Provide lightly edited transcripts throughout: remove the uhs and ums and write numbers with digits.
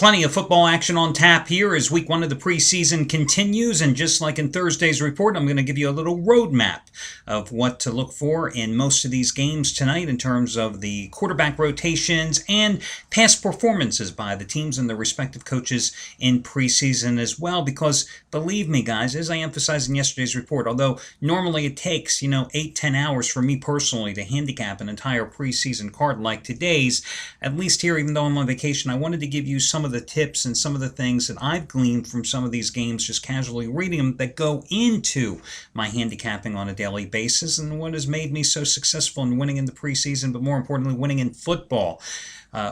Plenty of football action on tap here as week one of the preseason continues. And just like in Thursday's report, I'm going to give you a little roadmap of what to look for in most of these games tonight in terms of the quarterback rotations and past performances by the teams and their respective coaches in preseason as well. Because believe me, guys, as I emphasized in yesterday's report, although normally it takes, 8-10 hours for me personally to handicap an entire preseason card like today's, at least here, even though I'm on vacation, I wanted to give you some of the tips and some of the things that I've gleaned from some of these games, just casually reading them, that go into my handicapping on a daily basis and what has made me so successful in winning in the preseason, but more importantly, winning in football.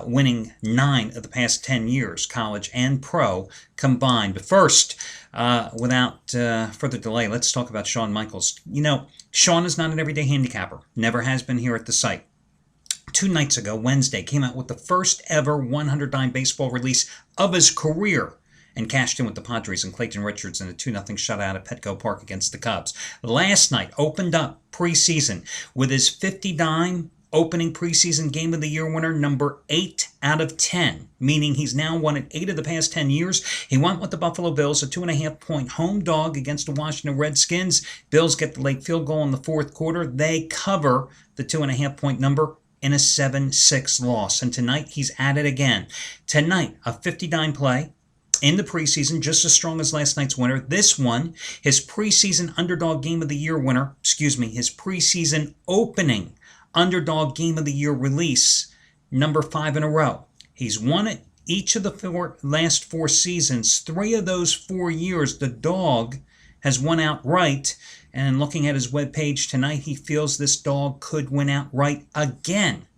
Winning 9 of the past 10 years, college and pro combined. But first, without further delay, let's talk about Shawn Michaels. Shawn is not an everyday handicapper, never has been here at the site. 2 nights ago, Wednesday, came out with the first ever 100 dime baseball release of his career and cashed in with the Padres and Clayton Richards in a 2-0 shutout at Petco Park against the Cubs. Last night opened up preseason with his 50 dime opening preseason game of the year winner, number 8 out of 10, meaning he's now won it 8 of the past 10 years. He went with the Buffalo Bills, a 2.5-point home dog against the Washington Redskins. Bills get the late field goal in the fourth quarter. They cover the 2.5-point number in a 7-6 loss. And tonight, he's at it again. Tonight, a 50 dime play in the preseason, just as strong as last night's winner. This one, his preseason underdog game of the year winner, his preseason opening underdog game of the year release, number 5 in a row. He's won it each of the last 4 seasons. 3 of those 4 years, the dog has won outright. And looking at his webpage tonight, he feels this dog could win outright again.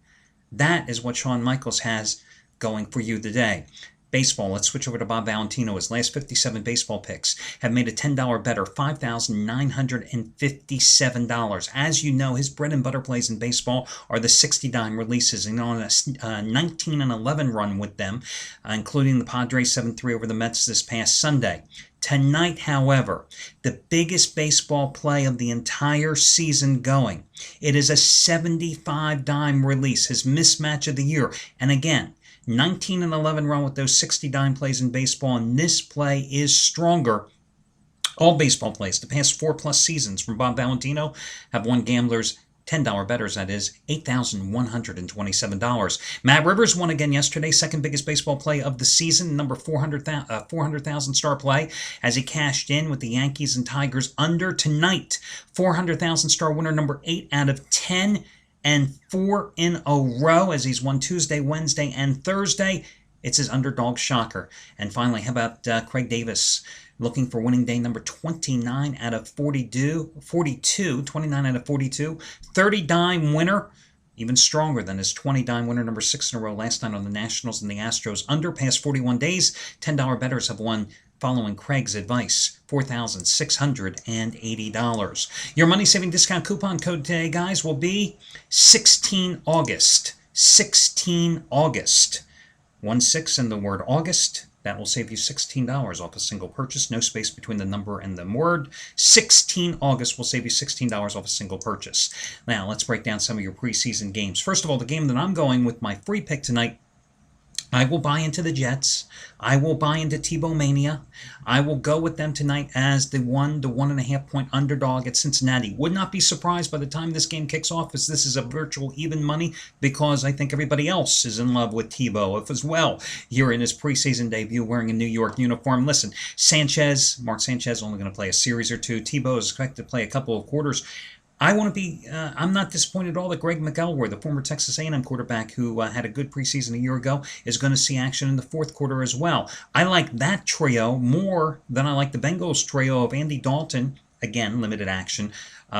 That is what Shawn Michaels has going for you today. Baseball, let's switch over to Bob Valentino. His last 57 baseball picks have made a $10 better, $5,957. As you know, his bread and butter plays in baseball are the 60 dime releases, and on a 19-11 run with them, including the Padres 7-3 over the Mets this past Sunday. Tonight, however, the biggest baseball play of the entire season going. It is a 75 dime release, his mismatch of the year. And again, 19-11 run with those 60 dime plays in baseball, and this play is stronger. All baseball plays, the past 4+ seasons from Bob Valentino, have won gamblers $10 bettors, that is, $8,127. Matt Rivers won again yesterday, second biggest baseball play of the season, number 400,000 star play, as he cashed in with the Yankees and Tigers under tonight. 400,000 star winner, number 8 out of 10. And 4 in a row as he's won Tuesday, Wednesday, and Thursday. It's his underdog shocker. And finally, how about Craig Davis looking for winning day number 29 out of 42, 29 out of 42. 30 dime winner, even stronger than his 20 dime winner, number 6 in a row last night on the Nationals and the Astros. Under past 41 days, $10 bettors have won following Craig's advice, $4,680. Your money-saving discount coupon code today, guys, will be 16 August. 16 August. 16 in the word August. That will save you $16 off a single purchase. No space between the number and the word. 16 August will save you $16 off a single purchase. Now, let's break down some of your preseason games. First of all, the game that I'm going with my free pick tonight, I will buy into the Jets. I will buy into Tebow Mania. I will go with them tonight as the 1 to 1.5 point underdog at Cincinnati. Would not be surprised by the time this game kicks off, as this is a virtual even money, because I think everybody else is in love with Tebow as well here in his preseason debut wearing a New York uniform. Listen, Mark Sanchez only going to play a series or 2. Tebow is expected to play a couple of quarters. I'm not disappointed at all that Greg McElroy, the former Texas A&M quarterback who had a good preseason a year ago, is going to see action in the fourth quarter as well. I like that trio more than I like the Bengals trio of Andy Dalton, again, limited action,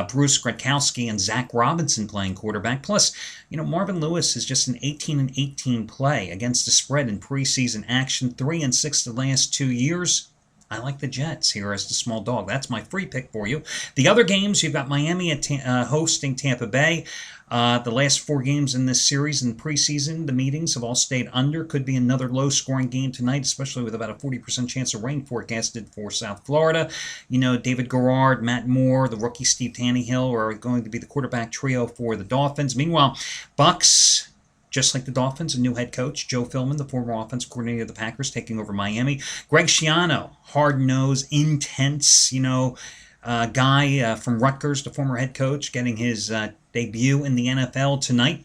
Bruce Gradkowski and Zach Robinson playing quarterback. Plus, Marvin Lewis is just an 18-18 play against the spread in preseason action, 3-6 the last 2 years. I like the Jets here as the small dog. That's my free pick for you. The other games, you've got Miami hosting Tampa Bay. The last 4 games in this series in preseason, the meetings have all stayed under. Could be another low-scoring game tonight, especially with about a 40% chance of rain forecasted for South Florida. David Garrard, Matt Moore, the rookie Steve Tannehill are going to be the quarterback trio for the Dolphins. Meanwhile, Bucks Just like the Dolphins, a new head coach, Joe Philbin, the former offensive coordinator of the Packers, taking over Miami. Greg Schiano, hard-nosed, intense, guy from Rutgers, the former head coach, getting his debut in the NFL tonight.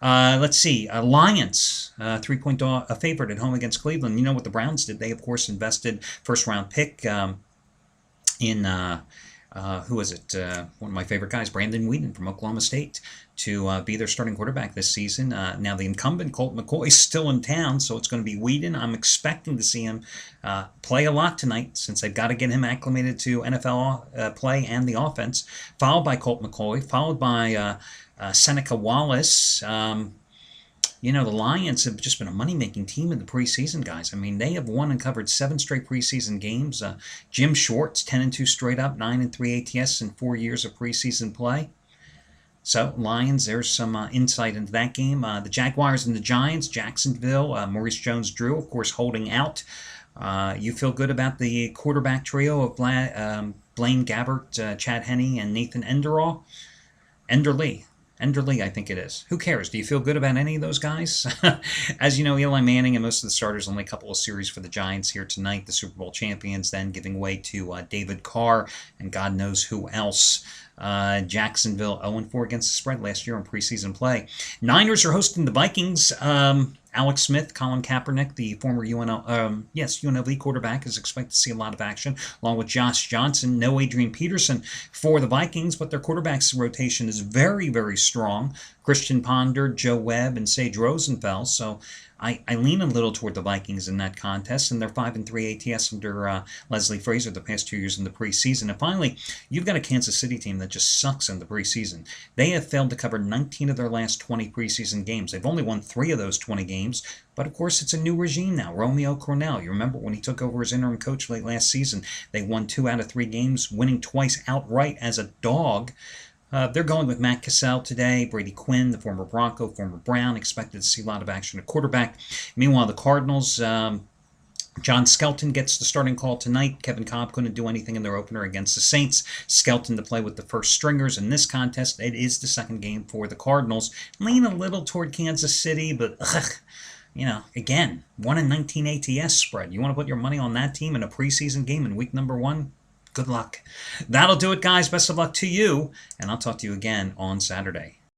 Let's see. Lions, 3-point favorite at home against Cleveland. You know what the Browns did? They, of course, invested first-round pick in who was it? One of my favorite guys, Brandon Weeden from Oklahoma State, to be their starting quarterback this season. Now the incumbent, Colt McCoy, is still in town, so it's going to be Weeden. I'm expecting to see him play a lot tonight, since they've got to get him acclimated to NFL play and the offense, followed by Colt McCoy, followed by Seneca Wallace. The Lions have just been a money-making team in the preseason, guys. I mean, they have won and covered 7 straight preseason games. Jim Shorts, 10-2 straight up, 9-3 ATS in 4 years of preseason play. So, Lions, there's some insight into that game. The Jaguars and the Giants, Jacksonville, Maurice Jones-Drew, of course, holding out. You feel good about the quarterback trio of Blaine Gabbert, Chad Henne, and Nathan Enderle? Enderle, I think it is. Who cares? Do you feel good about any of those guys? As you know, Eli Manning and most of the starters, only a couple of series for the Giants here tonight. The Super Bowl champions then giving way to David Carr and God knows who else. Jacksonville 0-4 against the spread last year in preseason play. Niners are hosting the Vikings. Alex Smith, Colin Kaepernick, the former UNLV quarterback, is expected to see a lot of action, along with Josh Johnson. No Adrian Peterson for the Vikings, but their quarterbacks rotation is very, very strong. Christian Ponder, Joe Webb, and Sage Rosenfels. So I lean a little toward the Vikings in that contest, and they're 5-3 ATS under Leslie Frazier the past 2 years in the preseason. And finally, you've got a Kansas City team that just sucks in the preseason. They have failed to cover 19 of their last 20 preseason games. They've only won 3 of those 20 games, but of course it's a new regime now. Romeo Crennel, you remember when he took over as interim coach late last season, they won 2 out of 3 games, winning twice outright as a dog. They're going with Matt Cassell today. Brady Quinn, the former Bronco, former Brown, expected to see a lot of action at quarterback. Meanwhile, the Cardinals, John Skelton gets the starting call tonight. Kevin Kolb couldn't do anything in their opener against the Saints. Skelton to play with the first stringers in this contest. It is the second game for the Cardinals. Lean a little toward Kansas City, but again, 1-19 ATS spread. You want to put your money on that team in a preseason game in week number 1? Good luck. That'll do it, guys. Best of luck to you, and I'll talk to you again on Saturday.